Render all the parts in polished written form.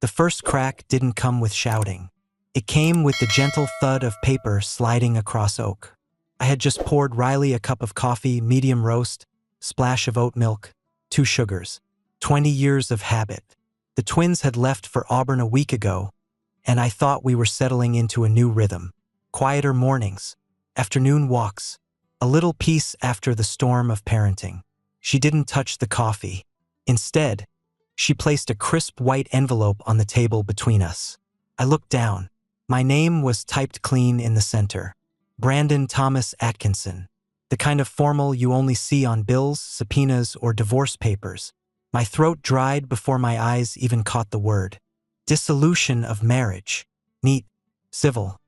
The first crack didn't come with shouting. It came with the gentle thud of paper sliding across oak. I had just poured Riley a cup of coffee, medium roast, splash of oat milk, 2 sugars. 20 years of habit. The twins had left for Auburn a week ago, and I thought we were settling into a new rhythm. Quieter mornings, afternoon walks, a little peace after the storm of parenting. She didn't touch the coffee. Instead, she placed a crisp white envelope on the table between us. I looked down. My name was typed clean in the center. Brandon Thomas Atkinson. The kind of formal you only see on bills, subpoenas, or divorce papers. My throat dried before my eyes even caught the word. Dissolution of marriage. Neat. Civil.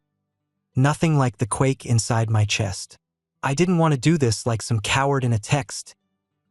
Nothing like the quake inside my chest. I didn't want to do this like some coward in a text,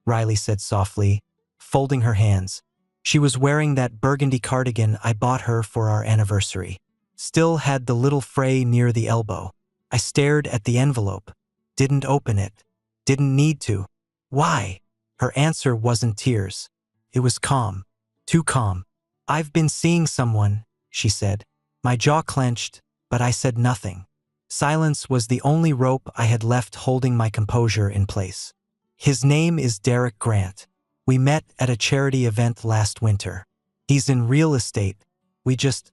Riley said softly, folding her hands. She was wearing that burgundy cardigan I bought her for our anniversary. Still had the little fray near the elbow. I stared at the envelope. Didn't open it. Didn't need to. Why? Her answer wasn't tears. It was calm. Too calm. I've been seeing someone, she said. My jaw clenched, but I said nothing. Silence was the only rope I had left holding my composure in place. His name is Derek Grant. We met at a charity event last winter. He's in real estate. We just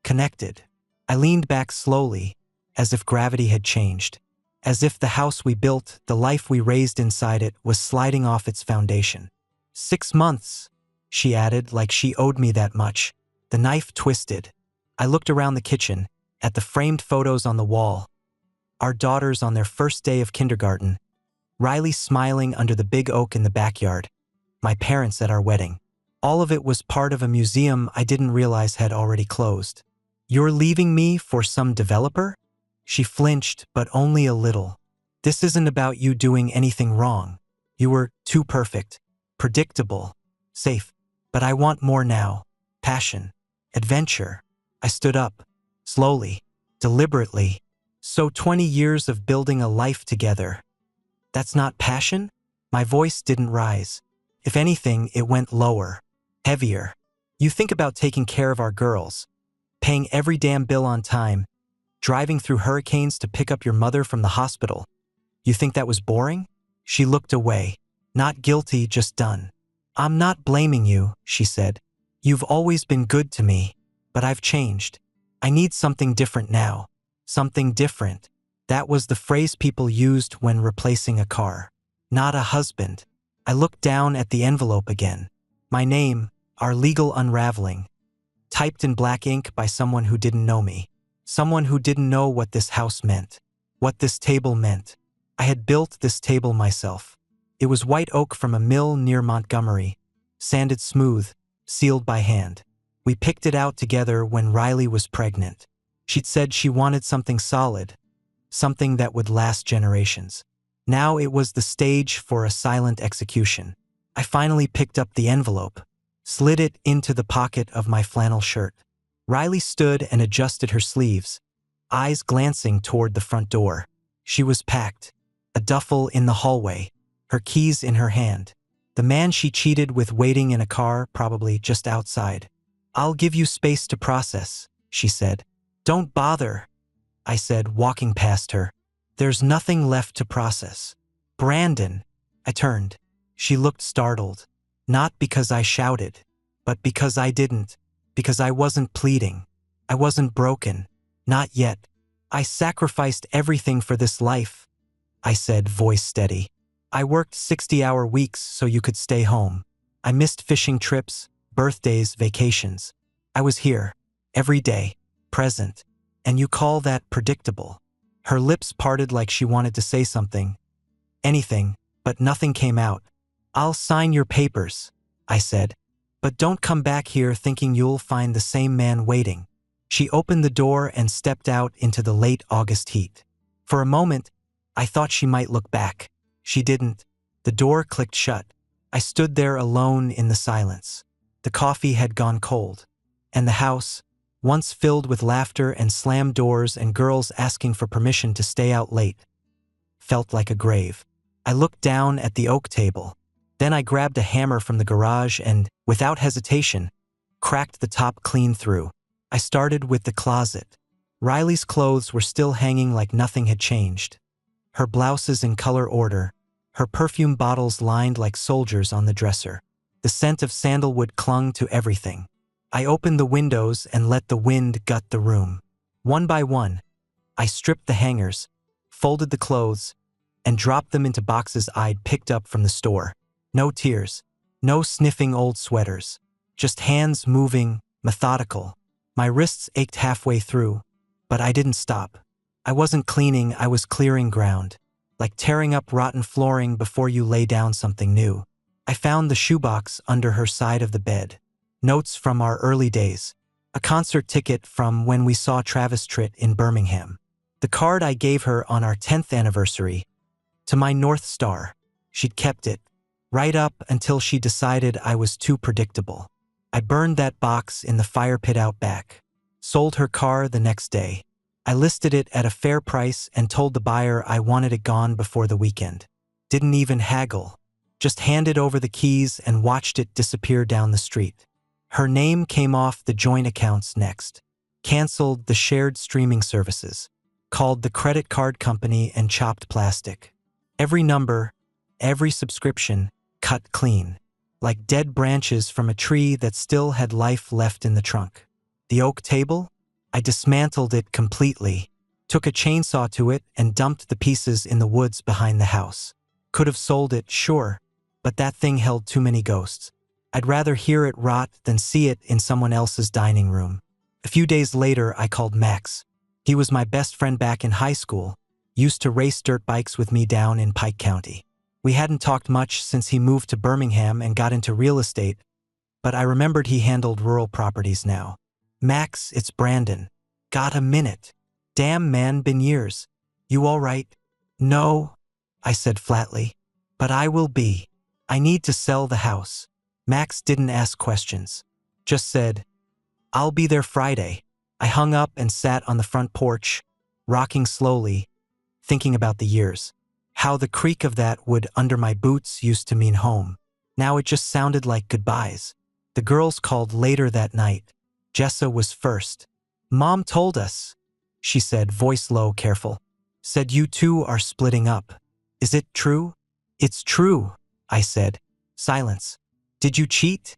connected. I leaned back slowly, as if gravity had changed. As if the house we built, the life we raised inside it, was sliding off its foundation. 6 months, she added, like she owed me that much. The knife twisted. I looked around the kitchen, at the framed photos on the wall. Our daughters on their first day of kindergarten. Riley smiling under the big oak in the backyard. My parents at our wedding. All of it was part of a museum I didn't realize had already closed. You're leaving me for some developer? She flinched, but only a little. This isn't about you doing anything wrong. You were too perfect. Predictable. Safe. But I want more now. Passion. Adventure. I stood up. Slowly. Deliberately. So 20 years of building a life together. That's not passion? My voice didn't rise. If anything, it went lower. Heavier. You think about taking care of our girls. Paying every damn bill on time. Driving through hurricanes to pick up your mother from the hospital. You think that was boring? She looked away. Not guilty, just done. I'm not blaming you, she said. You've always been good to me, but I've changed. I need something different now. Something different. That was the phrase people used when replacing a car. Not a husband. I looked down at the envelope again. My name, our legal unraveling. Typed in black ink by someone who didn't know me. Someone who didn't know what this house meant. What this table meant. I had built this table myself. It was white oak from a mill near Montgomery. Sanded smooth. Sealed by hand. We picked it out together when Riley was pregnant. She'd said she wanted something solid. Something that would last generations. Now it was the stage for a silent execution. I finally picked up the envelope. Slid it into the pocket of my flannel shirt. Riley stood and adjusted her sleeves, eyes glancing toward the front door. She was packed. A duffel in the hallway, her keys in her hand. The man she cheated with waiting in a car, probably just outside. I'll give you space to process, she said. Don't bother, I said, walking past her. There's nothing left to process. Brandon. I turned. She looked startled. Not because I shouted, but because I didn't. Because I wasn't pleading. I wasn't broken. Not yet. I sacrificed everything for this life, I said, voice steady. I worked 60-hour weeks so you could stay home. I missed fishing trips, birthdays, vacations. I was here, every day, present. And you call that predictable? Her lips parted like she wanted to say something. Anything, but nothing came out. I'll sign your papers, I said. But don't come back here thinking you'll find the same man waiting. She opened the door and stepped out into the late August heat. For a moment, I thought she might look back. She didn't. The door clicked shut. I stood there alone in the silence. The coffee had gone cold. And the house, once filled with laughter and slammed doors and girls asking for permission to stay out late, felt like a grave. I looked down at the oak table. Then I grabbed a hammer from the garage and, without hesitation, cracked the top clean through. I started with the closet. Riley's clothes were still hanging like nothing had changed. Her blouses in color order, her perfume bottles lined like soldiers on the dresser. The scent of sandalwood clung to everything. I opened the windows and let the wind gut the room. One by one, I stripped the hangers, folded the clothes, and dropped them into boxes I'd picked up from the store. No tears, no sniffing old sweaters, just hands moving, methodical. My wrists ached halfway through, but I didn't stop. I wasn't cleaning, I was clearing ground, like tearing up rotten flooring before you lay down something new. I found the shoebox under her side of the bed. Notes from our early days. A concert ticket from when we saw Travis Tritt in Birmingham. The card I gave her on our 10th anniversary. To my North Star. She'd kept it, right up until she decided I was too predictable. I burned that box in the fire pit out back. Sold her car the next day. I listed it at a fair price and told the buyer I wanted it gone before the weekend. Didn't even haggle. Just handed over the keys and watched it disappear down the street. Her name came off the joint accounts next. Canceled the shared streaming services. Called the credit card company and chopped plastic. Every number, every subscription, cut clean. Like dead branches from a tree that still had life left in the trunk. The oak table? I dismantled it completely. Took a chainsaw to it and dumped the pieces in the woods behind the house. Could have sold it, sure, but that thing held too many ghosts. I'd rather hear it rot than see it in someone else's dining room. A few days later, I called Max. He was my best friend back in high school, used to race dirt bikes with me down in Pike County. We hadn't talked much since he moved to Birmingham and got into real estate, but I remembered he handled rural properties now. Max, it's Brandon. Got a minute? Damn man, been years. You all right? No, I said flatly, but I will be. I need to sell the house. Max didn't ask questions, just said, I'll be there Friday. I hung up and sat on the front porch, rocking slowly, thinking about the years. How the creak of that wood under my boots used to mean home. Now it just sounded like goodbyes. The girls called later that night. Jessa was first. Mom told us, she said, voice low, careful. Said you two are splitting up. Is it true? It's true, I said. Silence. Did you cheat?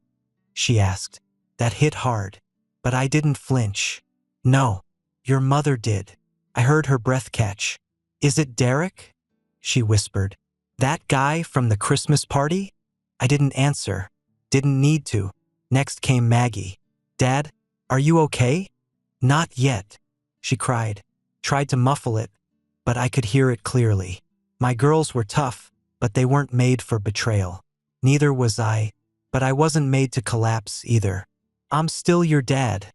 She asked. That hit hard. But I didn't flinch. No, your mother did. I heard her breath catch. Is it Derek? She whispered. That guy from the Christmas party? I didn't answer. Didn't need to. Next came Maggie. Dad, are you okay? Not yet, she cried. Tried to muffle it, but I could hear it clearly. My girls were tough, but they weren't made for betrayal. Neither was I, but I wasn't made to collapse either. I'm still your dad,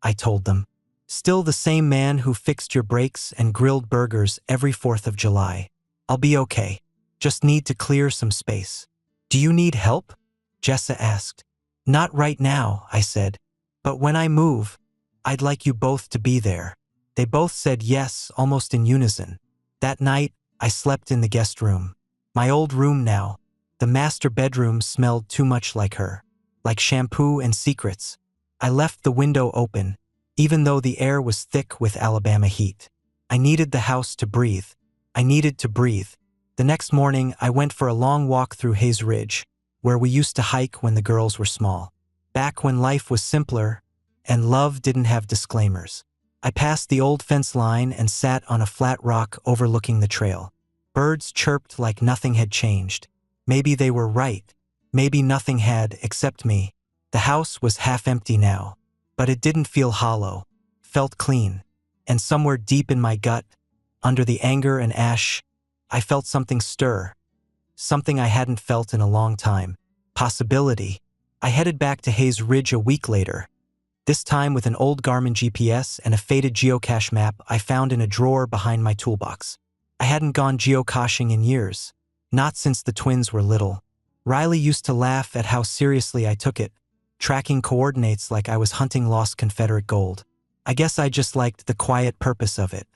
I told them. Still the same man who fixed your brakes and grilled burgers every 4th of July. I'll be okay. Just need to clear some space. Do you need help? Jessa asked. Not right now, I said. But when I move, I'd like you both to be there. They both said yes, almost in unison. That night, I slept in the guest room. My old room now. The master bedroom smelled too much like her. Like shampoo and secrets. I left the window open, even though the air was thick with Alabama heat. I needed the house to breathe. I needed to breathe. The next morning, I went for a long walk through Hayes Ridge, where we used to hike when the girls were small. Back when life was simpler, and love didn't have disclaimers. I passed the old fence line and sat on a flat rock overlooking the trail. Birds chirped like nothing had changed. Maybe they were right. Maybe nothing had, except me. The house was half empty now, but it didn't feel hollow. Felt clean. And somewhere deep in my gut, under the anger and ash, I felt something stir. Something I hadn't felt in a long time. Possibility. I headed back to Hayes Ridge a week later. This time with an old Garmin GPS and a faded geocache map I found in a drawer behind my toolbox. I hadn't gone geocaching in years. Not since the twins were little. Riley used to laugh at how seriously I took it, tracking coordinates like I was hunting lost Confederate gold. I guess I just liked the quiet purpose of it.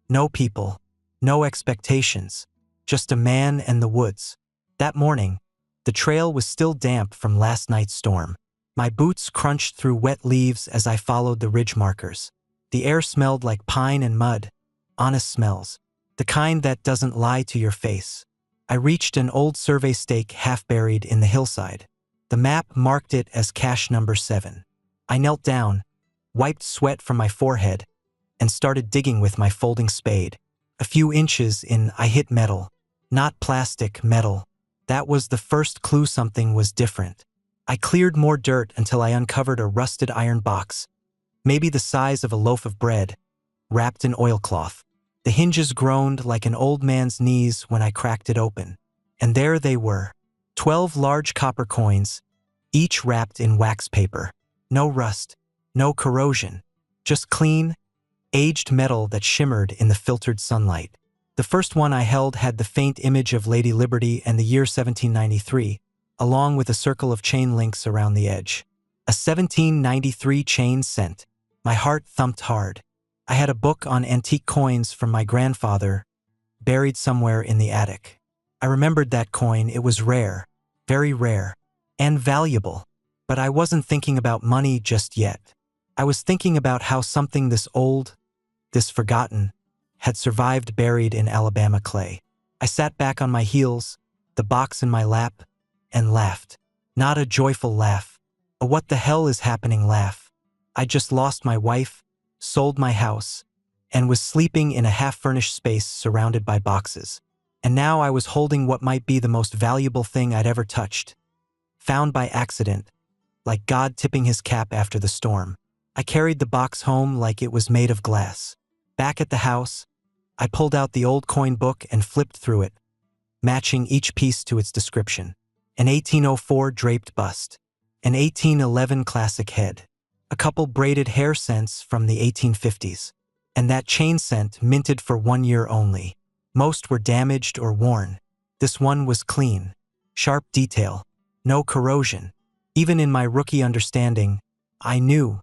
No people, no expectations, just a man and the woods. That morning, the trail was still damp from last night's storm. My boots crunched through wet leaves as I followed the ridge markers. The air smelled like pine and mud, honest smells, the kind that doesn't lie to your face. I reached an old survey stake half buried in the hillside. The map marked it as cache number 7. I knelt down, wiped sweat from my forehead, and started digging with my folding spade. A few inches in, I hit metal. Not plastic, metal. That was the first clue something was different. I cleared more dirt until I uncovered a rusted iron box, maybe the size of a loaf of bread, wrapped in oilcloth. The hinges groaned like an old man's knees when I cracked it open. And there they were, 12 large copper coins, each wrapped in wax paper. No rust, no corrosion, just clean, aged metal that shimmered in the filtered sunlight. The first one I held had the faint image of Lady Liberty and the year 1793, along with a circle of chain links around the edge. A 1793 chain cent. My heart thumped hard. I had a book on antique coins from my grandfather, buried somewhere in the attic. I remembered that coin. It was rare, very rare, and valuable. But I wasn't thinking about money just yet. I was thinking about how something this old, this forgotten, had survived buried in Alabama clay. I sat back on my heels, the box in my lap, and laughed. Not a joyful laugh, a what the hell is happening laugh. I just lost my wife, sold my house, and was sleeping in a half-furnished space surrounded by boxes. And now I was holding what might be the most valuable thing I'd ever touched. Found by accident, like God tipping his cap after the storm. I carried the box home like it was made of glass. Back at the house, I pulled out the old coin book and flipped through it, matching each piece to its description. An 1804 draped bust, an 1811 classic head, a couple braided hair scents from the 1850s, and that chain scent minted for 1 year only. Most were damaged or worn. This one was clean, sharp detail, no corrosion. Even in my rookie understanding, I knew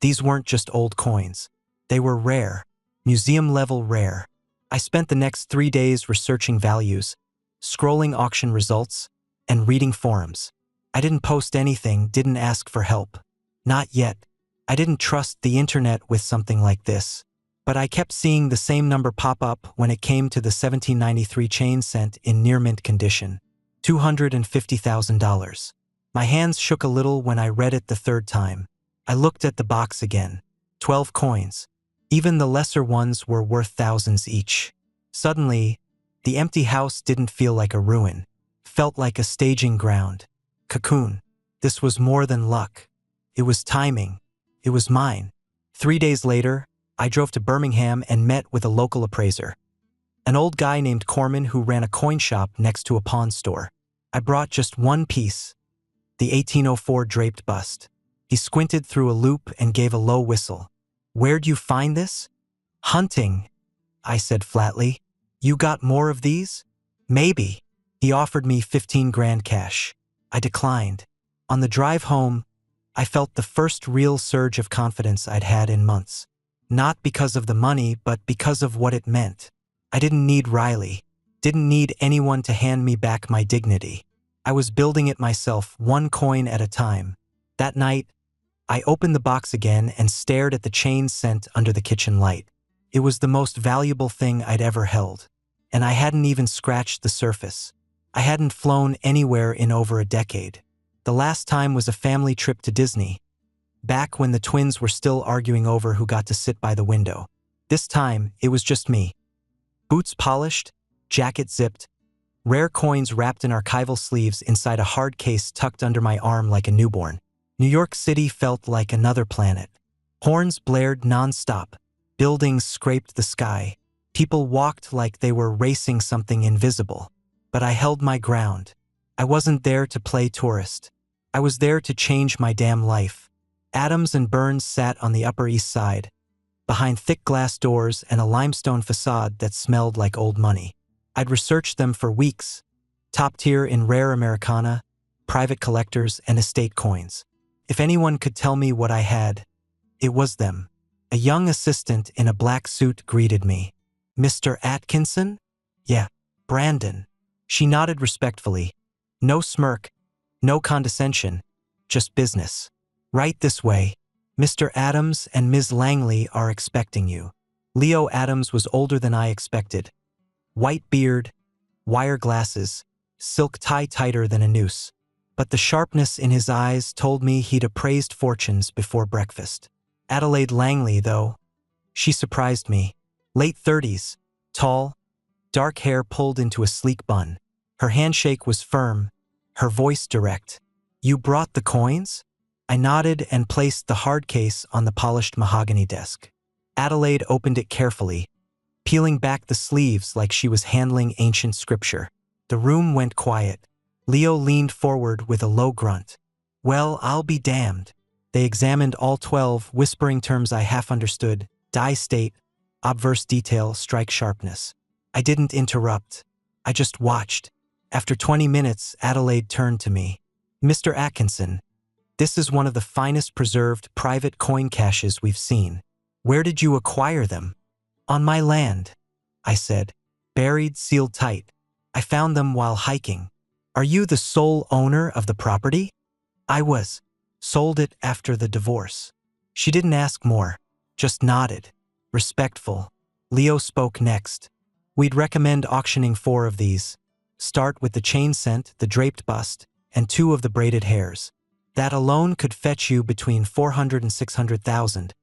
these weren't just old coins. They were rare, museum-level rare. I spent the next 3 days researching values, scrolling auction results, and reading forums. I didn't post anything, didn't ask for help. Not yet. I didn't trust the internet with something like this. But I kept seeing the same number pop up when it came to the 1793 chain cent in near-mint condition. $250,000. My hands shook a little when I read it the third time. I looked at the box again. 12 coins. Even the lesser ones were worth thousands each. Suddenly, the empty house didn't feel like a ruin. Felt like a staging ground. Cocoon. This was more than luck. It was timing. It was mine. 3 days later, I drove to Birmingham and met with a local appraiser. An old guy named Corman who ran a coin shop next to a pawn store. I brought just one piece, the 1804 draped bust. He squinted through a loop and gave a low whistle. "Where'd you find this?" "Hunting," I said flatly. "You got more of these?" "Maybe." He offered me 15 grand cash. I declined. On the drive home, I felt the first real surge of confidence I'd had in months. Not because of the money, but because of what it meant. I didn't need Riley. Didn't need anyone to hand me back my dignity. I was building it myself, one coin at a time. That night, I opened the box again and stared at the chain cent under the kitchen light. It was the most valuable thing I'd ever held. And I hadn't even scratched the surface. I hadn't flown anywhere in over a decade. The last time was a family trip to Disney, back when the twins were still arguing over who got to sit by the window. This time, it was just me. Boots polished, jacket zipped, rare coins wrapped in archival sleeves inside a hard case tucked under my arm like a newborn. New York City felt like another planet. Horns blared nonstop. Buildings scraped the sky. People walked like they were racing something invisible. But I held my ground. I wasn't there to play tourist. I was there to change my damn life. Adams and Burns sat on the Upper East Side, behind thick glass doors and a limestone facade that smelled like old money. I'd researched them for weeks. Top tier in rare Americana, private collectors, and estate coins. If anyone could tell me what I had, it was them. A young assistant in a black suit greeted me. "Mr. Atkinson?" "Yeah, Brandon." She nodded respectfully. No smirk, no condescension, just business. Right this way. Mr. Adams and Ms. Langley are expecting you. Leo Adams was older than I expected. White beard, wire glasses, silk tie tighter than a noose. But the sharpness in his eyes told me he'd appraised fortunes before breakfast. Adelaide Langley, though, she surprised me. Late 30s, tall, dark hair pulled into a sleek bun. Her handshake was firm, her voice direct. You brought the coins? I nodded and placed the hard case on the polished mahogany desk. Adelaide opened it carefully, peeling back the sleeves like she was handling ancient scripture. The room went quiet. Leo leaned forward with a low grunt. Well, I'll be damned. They examined all 12, whispering terms I half understood. Die state, obverse detail, strike sharpness. I didn't interrupt. I just watched. After 20 minutes, Adelaide turned to me. Mr. Atkinson, this is one of the finest preserved private coin caches we've seen. Where did you acquire them? On my land, I said. Buried, sealed tight. I found them while hiking. Are you the sole owner of the property? I was. Sold it after the divorce. She didn't ask more, just nodded. Respectful. Leo spoke next. We'd recommend auctioning 4 of these. Start with the chain scent, the draped bust, and 2 of the braided hairs. That alone could fetch you between 400 and 600,000,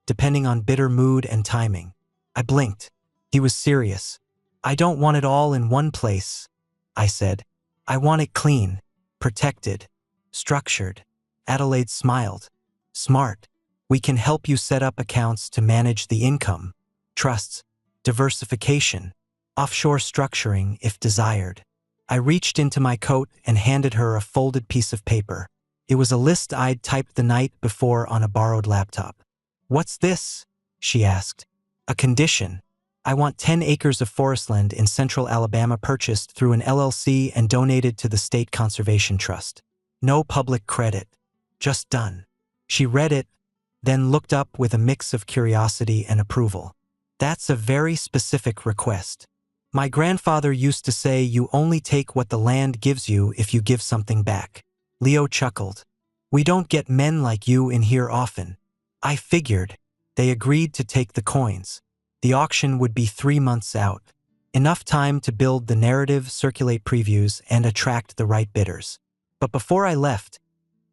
depending on bidder mood and timing. I blinked. He was serious. I don't want it all in one place, I said. I want it clean, protected, structured. Adelaide smiled. Smart. We can help you set up accounts to manage the income, trusts, diversification, offshore structuring if desired. I reached into my coat and handed her a folded piece of paper. It was a list I'd typed the night before on a borrowed laptop. What's this? She asked. A condition. I want 10 acres of forestland in central Alabama purchased through an LLC and donated to the State Conservation Trust. No public credit. Just done. She read it, then looked up with a mix of curiosity and approval. That's a very specific request. My grandfather used to say you only take what the land gives you if you give something back. Leo chuckled. We don't get men like you in here often. I figured. They agreed to take the coins. The auction would be 3 months out. Enough time to build the narrative, circulate previews, and attract the right bidders. But before I left,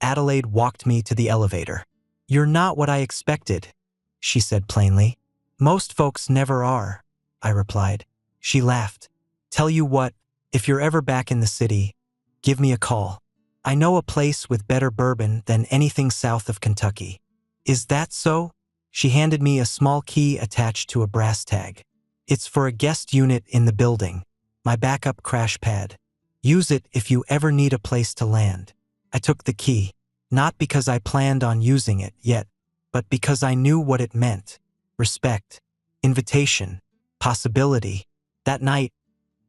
Adelaide walked me to the elevator. You're not what I expected, she said plainly. Most folks never are, I replied. She laughed. Tell you what, if you're ever back in the city, give me a call. I know a place with better bourbon than anything south of Kentucky. Is that so? She handed me a small key attached to a brass tag. It's for a guest unit in the building, my backup crash pad. Use it if you ever need a place to land. I took the key, not because I planned on using it yet, but because I knew what it meant. Respect, invitation, possibility. That night,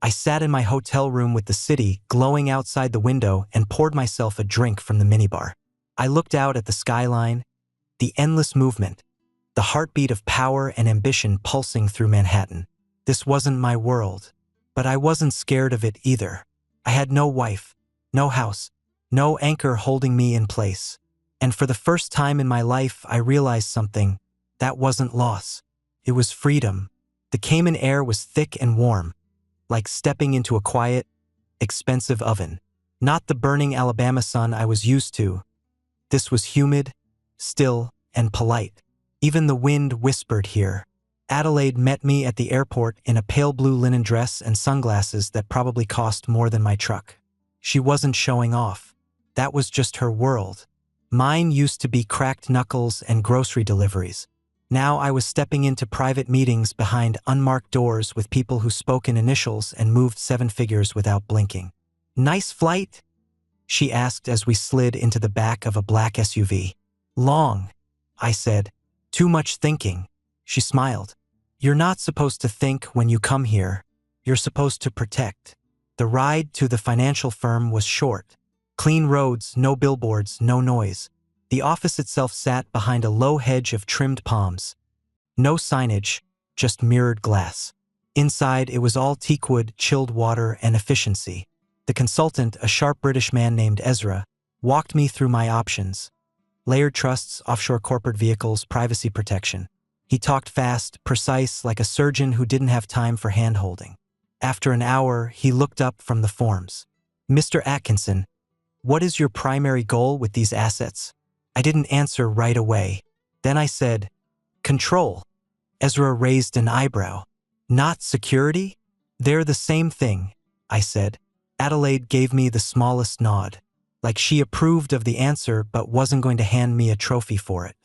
I sat in my hotel room with the city glowing outside the window and poured myself a drink from the minibar. I looked out at the skyline, the endless movement, the heartbeat of power and ambition pulsing through Manhattan. This wasn't my world, but I wasn't scared of it either. I had no wife, no house, no anchor holding me in place. And for the first time in my life, I realized something. That wasn't loss. It was freedom. The Cayman air was thick and warm, like stepping into a quiet, expensive oven. Not the burning Alabama sun I was used to. This was humid, still, and polite. Even the wind whispered here. Adelaide met me at the airport in a pale blue linen dress and sunglasses that probably cost more than my truck. She wasn't showing off. That was just her world. Mine used to be cracked knuckles and grocery deliveries. Now I was stepping into private meetings behind unmarked doors with people who spoke in initials and moved 7 figures without blinking. Nice flight? She asked as we slid into the back of a black SUV. Long, I said. Too much thinking. She smiled. You're not supposed to think when you come here. You're supposed to protect. The ride to the financial firm was short. Clean roads, no billboards, no noise. The office itself sat behind a low hedge of trimmed palms. No signage, just mirrored glass. Inside, it was all teakwood, chilled water, and efficiency. The consultant, a sharp British man named Ezra, walked me through my options. Layered trusts, offshore corporate vehicles, privacy protection. He talked fast, precise, like a surgeon who didn't have time for hand-holding. After an hour, he looked up from the forms. "Mr. Atkinson, what is your primary goal with these assets?" I didn't answer right away. Then I said, "Control." Ezra raised an eyebrow. "Not security?" "They're the same thing," I said. Adelaide gave me the smallest nod, like she approved of the answer but wasn't going to hand me a trophy for it.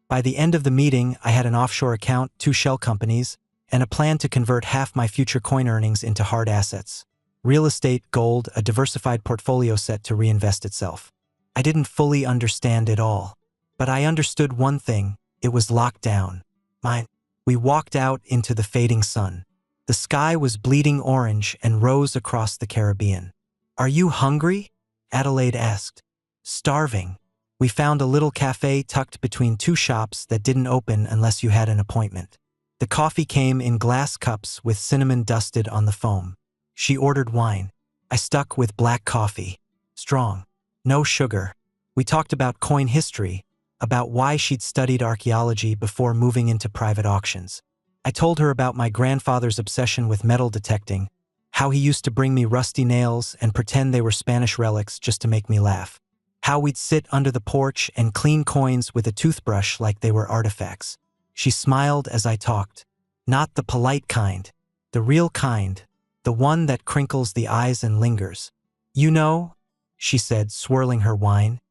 By the end of the meeting, I had an offshore account, 2 shell companies, and a plan to convert half my future coin earnings into hard assets. Real estate, gold, a diversified portfolio set to reinvest itself. I didn't fully understand it all, but I understood one thing: it was locked down. Mine. We walked out into the fading sun. The sky was bleeding orange and rose across the Caribbean. "Are you hungry?" Adelaide asked. "Starving." We found a little cafe tucked between 2 shops that didn't open unless you had an appointment. The coffee came in glass cups with cinnamon dusted on the foam. She ordered wine. I stuck with black coffee. Strong. No sugar. We talked about coin history, about why she'd studied archaeology before moving into private auctions. I told her about my grandfather's obsession with metal detecting, how he used to bring me rusty nails and pretend they were Spanish relics just to make me laugh. How we'd sit under the porch and clean coins with a toothbrush like they were artifacts. She smiled as I talked. Not the polite kind, the real kind, the one that crinkles the eyes and lingers. "You know," she said, swirling her wine,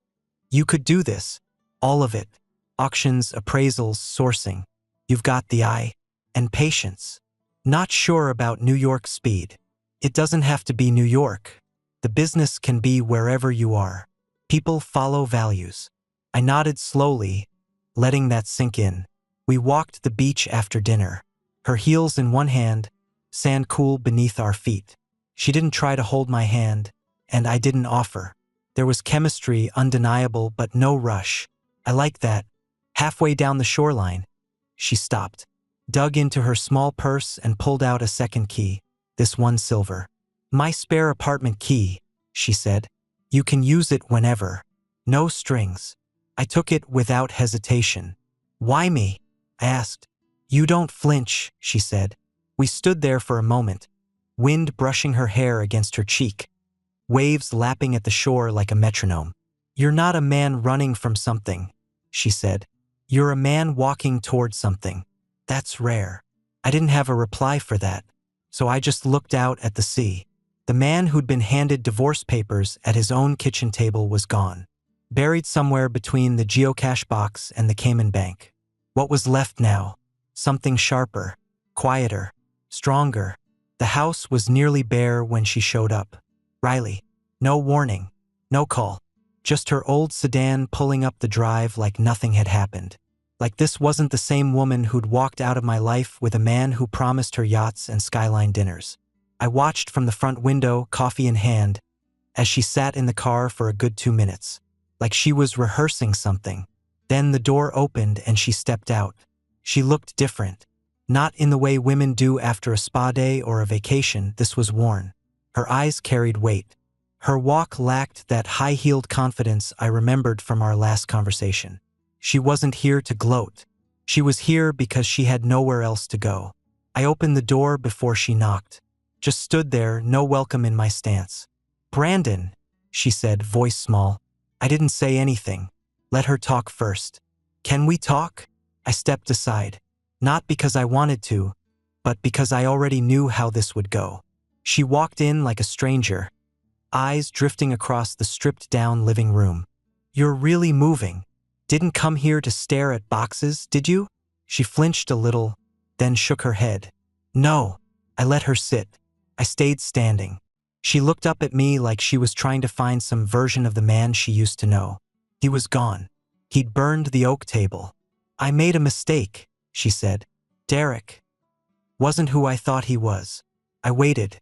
"you could do this. All of it. Auctions, appraisals, sourcing. You've got the eye. And patience. Not sure about New York speed. It doesn't have to be New York. The business can be wherever you are. People follow values." I nodded slowly, letting that sink in. We walked the beach after dinner, her heels in one hand, sand cool beneath our feet. She didn't try to hold my hand, and I didn't offer. There was chemistry, undeniable, but no rush. I liked that. Halfway down the shoreline, she stopped, dug into her small purse and pulled out a second key, this one silver. "My spare apartment key," she said. "You can use it whenever. No strings." I took it without hesitation. "Why me?" I asked. "You don't flinch," she said. We stood there for a moment, wind brushing her hair against her cheek, waves lapping at the shore like a metronome. "You're not a man running from something," she said. "You're a man walking toward something. That's rare." I didn't have a reply for that, so I just looked out at the sea. The man who'd been handed divorce papers at his own kitchen table was gone, buried somewhere between the geocache box and the Cayman Bank. What was left now? Something sharper, quieter, stronger. The house was nearly bare when she showed up. Riley. No warning, no call. Just her old sedan pulling up the drive like nothing had happened. Like this wasn't the same woman who'd walked out of my life with a man who promised her yachts and skyline dinners. I watched from the front window, coffee in hand, as she sat in the car for a good 2 minutes, like she was rehearsing something. Then the door opened and she stepped out. She looked different. Not in the way women do after a spa day or a vacation. This was worn. Her eyes carried weight. Her walk lacked that high-heeled confidence I remembered from our last conversation. She wasn't here to gloat. She was here because she had nowhere else to go. I opened the door before she knocked. Just stood there, no welcome in my stance. "Brandon," she said, voice small. I didn't say anything. Let her talk first. "Can we talk?" I stepped aside. Not because I wanted to, but because I already knew how this would go. She walked in like a stranger, eyes drifting across the stripped-down living room. "You're really moving. Didn't come here to stare at boxes, did you?" She flinched a little, then shook her head. "No." I let her sit. I stayed standing. She looked up at me like she was trying to find some version of the man she used to know. He was gone. He'd burned the oak table. "I made a mistake," she said. "Derek wasn't who I thought he was." I waited.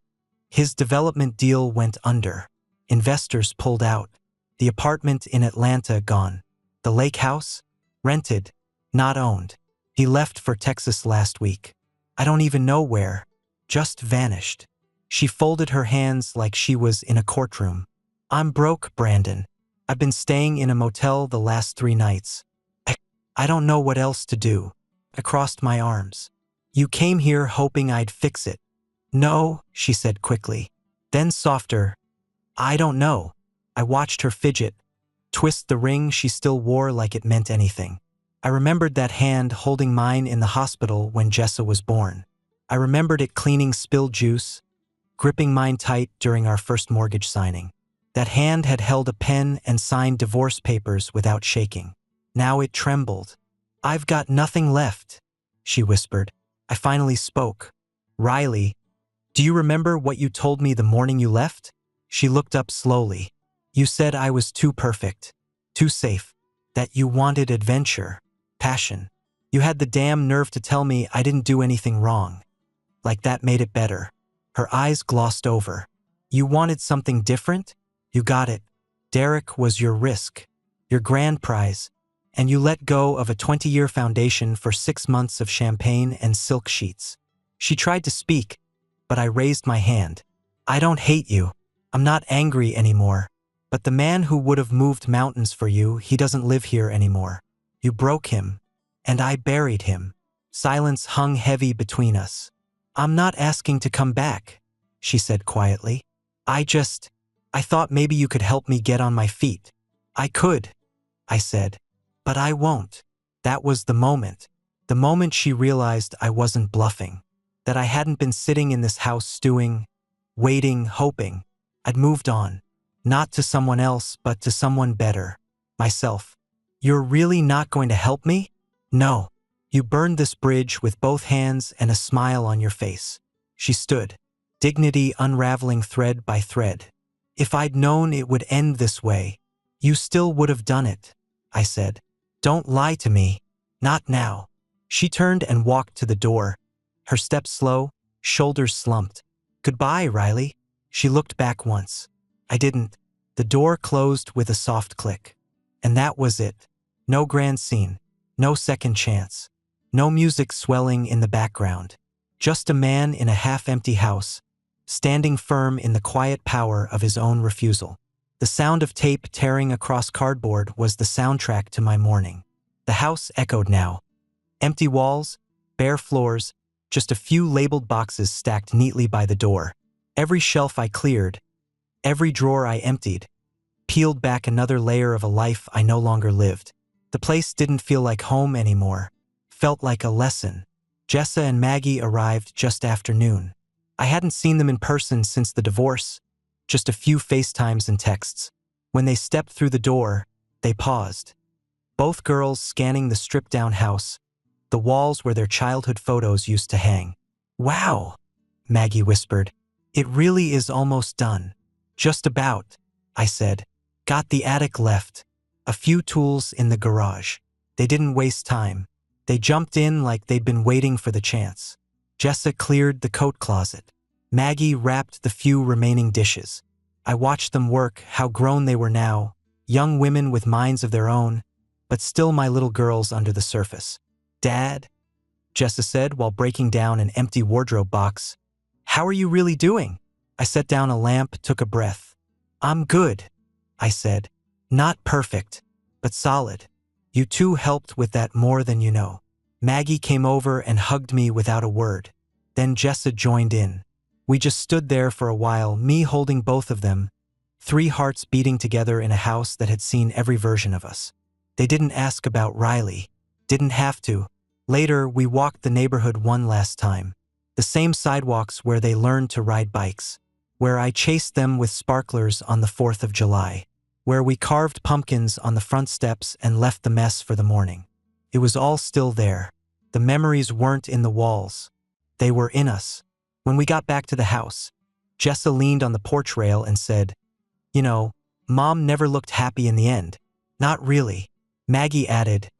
His development deal went under. Investors pulled out. The apartment in Atlanta gone. The lake house? Rented, not owned. He left for Texas last week. I don't even know where. Just vanished. She folded her hands like she was in a courtroom. "I'm broke, Brandon. I've been staying in a motel the last 3 nights. I, I don't know what else to do. I crossed my arms. You came here hoping I'd fix it. No, she said quickly. Then softer, I don't know. I watched her fidget, twist the ring she still wore like it meant anything. I remembered that hand holding mine in the hospital when Jessa was born. I remembered it cleaning spilled juice, gripping mine tight during our first mortgage signing. That hand had held a pen and signed divorce papers without shaking. Now it trembled. I've got nothing left, she whispered. I finally spoke. Riley, do you remember what you told me the morning you left? She looked up slowly. You said I was too perfect, too safe, that you wanted adventure, passion. You had the damn nerve to tell me I didn't do anything wrong. Like that made it better. Her eyes glossed over. You wanted something different? You got it. Derek was your risk, your grand prize, and you let go of a 20-year foundation for 6 months of champagne and silk sheets. She tried to speak, but I raised my hand. I don't hate you. I'm not angry anymore. But the man who would have moved mountains for you, he doesn't live here anymore. You broke him, and I buried him. Silence hung heavy between us. I'm not asking to come back, she said quietly. I thought maybe you could help me get on my feet. I could, I said, but I won't. That was the moment she realized I wasn't bluffing, that I hadn't been sitting in this house stewing, waiting, hoping. I'd moved on, not to someone else, but to someone better, myself. You're really not going to help me? No. You burned this bridge with both hands and a smile on your face. She stood, dignity unraveling thread by thread. If I'd known it would end this way, you still would have done it, I said. Don't lie to me. Not now. She turned and walked to the door, her steps slow, shoulders slumped. Goodbye, Riley. She looked back once. I didn't. The door closed with a soft click. And that was it. No grand scene. No second chance. No music swelling in the background. Just a man in a half-empty house, standing firm in the quiet power of his own refusal. The sound of tape tearing across cardboard was the soundtrack to my morning. The house echoed now. Empty walls, bare floors, just a few labeled boxes stacked neatly by the door. Every shelf I cleared, every drawer I emptied, peeled back another layer of a life I no longer lived. The place didn't feel like home anymore. Felt like a lesson. Jessa and Maggie arrived just after noon. I hadn't seen them in person since the divorce, just a few FaceTimes and texts. When they stepped through the door, they paused. Both girls scanning the stripped-down house, the walls where their childhood photos used to hang. Wow, Maggie whispered. It really is almost done. Just about, I said. Got the attic left. A few tools in the garage. They didn't waste time. They jumped in like they'd been waiting for the chance. Jessa cleared the coat closet. Maggie wrapped the few remaining dishes. I watched them work, how grown they were now, young women with minds of their own, but still my little girls under the surface. Dad, Jessa said while breaking down an empty wardrobe box. How are you really doing? I set down a lamp, took a breath. I'm good, I said. Not perfect, but solid. You two helped with that more than you know. Maggie came over and hugged me without a word. Then Jessa joined in. We just stood there for a while, me holding both of them, 3 hearts beating together in a house that had seen every version of us. They didn't ask about Riley. Didn't have to. Later, we walked the neighborhood one last time. The same sidewalks where they learned to ride bikes. Where I chased them with sparklers on the 4th of July. Where we carved pumpkins on the front steps and left the mess for the morning. It was all still there. The memories weren't in the walls. They were in us. When we got back to the house, Jessa leaned on the porch rail and said, You know, Mom never looked happy in the end. Not really. Maggie added,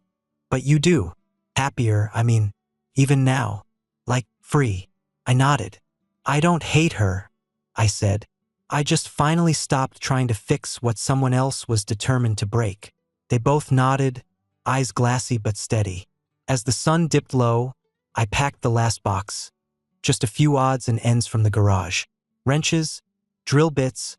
But you do. Happier, I mean, even now. Like, free. I nodded. I don't hate her, I said. I just finally stopped trying to fix what someone else was determined to break. They both nodded, eyes glassy but steady. As the sun dipped low, I packed the last box. Just a few odds and ends from the garage. Wrenches, drill bits,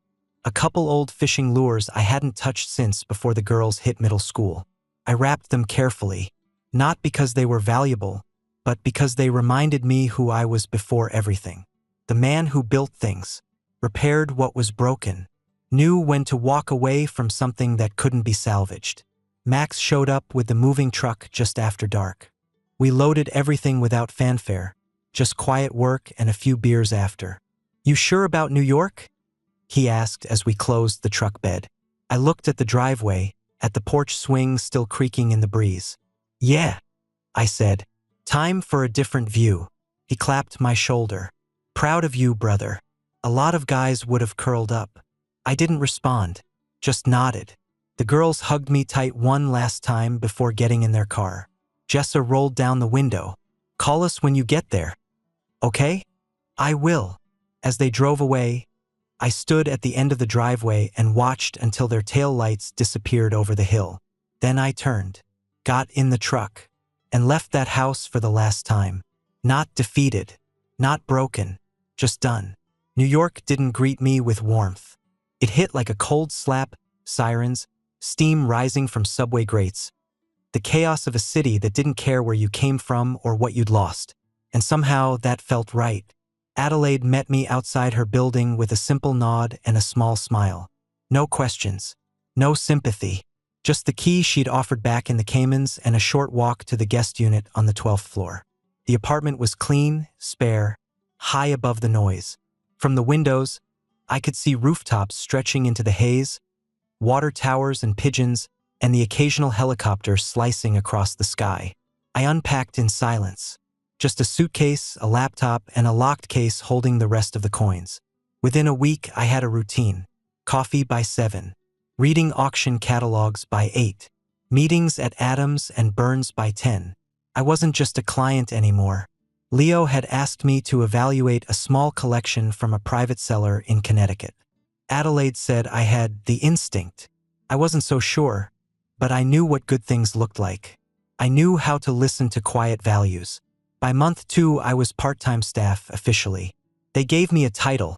A couple old fishing lures I hadn't touched since before the girls hit middle school. I wrapped them carefully, not because they were valuable, but because they reminded me who I was before everything. The man who built things, repaired what was broken, knew when to walk away from something that couldn't be salvaged. Max showed up with the moving truck just after dark. We loaded everything without fanfare, just quiet work and a few beers after. "You sure about New York?" he asked as we closed the truck bed. I looked at the driveway, at the porch swing still creaking in the breeze. "Yeah," I said. "Time for a different view." He clapped my shoulder. "Proud of you, brother." A lot of guys would have curled up. I didn't respond, just nodded. The girls hugged me tight one last time before getting in their car. Jessa rolled down the window. "Call us when you get there." "Okay?" "I will." As they drove away, I stood at the end of the driveway and watched until their tail lights disappeared over the hill. Then I turned, got in the truck, and left that house for the last time. Not defeated, not broken, just done. New York didn't greet me with warmth. It hit like a cold slap, sirens, steam rising from subway grates. The chaos of a city that didn't care where you came from or what you'd lost. And somehow that felt right. Adelaide met me outside her building with a simple nod and a small smile. No questions, no sympathy, just the key she'd offered back in the Caymans and a short walk to the guest unit on the 12th floor. The apartment was clean, spare, high above the noise. From the windows, I could see rooftops stretching into the haze, water towers and pigeons, and the occasional helicopter slicing across the sky. I unpacked in silence. Just a suitcase, a laptop, and a locked case holding the rest of the coins. Within a week, I had a routine. Coffee by 7. Reading auction catalogs by 8. Meetings at Adams and Burns by 10. I wasn't just a client anymore. Leo had asked me to evaluate a small collection from a private seller in Connecticut. Adelaide said I had the instinct. I wasn't so sure, but I knew what good things looked like. I knew how to listen to quiet values. By month 2, I was part-time staff officially. They gave me a title,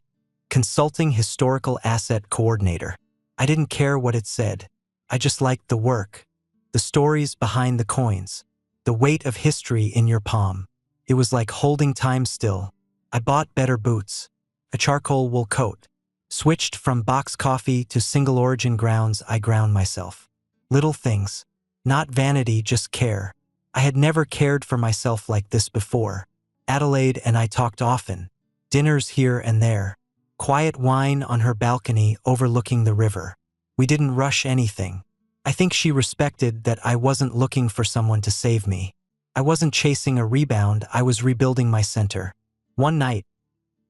Consulting Historical Asset Coordinator. I didn't care what it said. I just liked the work, the stories behind the coins, the weight of history in your palm. It was like holding time still. I bought better boots, a charcoal wool coat, switched from box coffee to single origin grounds I ground myself. Little things, not vanity, just care. I had never cared for myself like this before. Adelaide and I talked often, dinners here and there, quiet wine on her balcony overlooking the river. We didn't rush anything. I think she respected that I wasn't looking for someone to save me. I wasn't chasing a rebound, I was rebuilding my center. One night,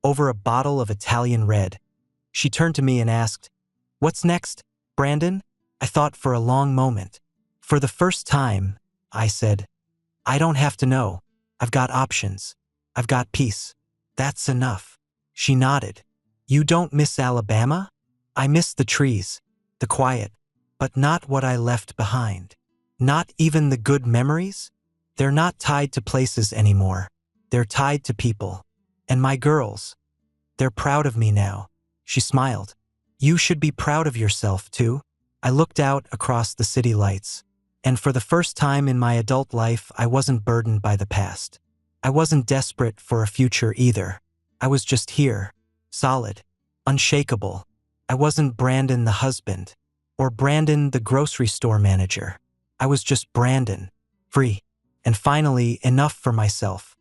over a bottle of Italian red, she turned to me and asked, "What's next, Brandon?" I thought for a long moment. For the first time, I said, "I don't have to know. I've got options. I've got peace. That's enough." She nodded. "You don't miss Alabama?" "I miss the trees, the quiet, but not what I left behind. Not even the good memories? They're not tied to places anymore. They're tied to people. And my girls, they're proud of me now." She smiled. "You should be proud of yourself, too." I looked out across the city lights. And for the first time in my adult life, I wasn't burdened by the past. I wasn't desperate for a future either. I was just here, solid, unshakable. I wasn't Brandon the husband, or Brandon the grocery store manager. I was just Brandon, free, and finally enough for myself.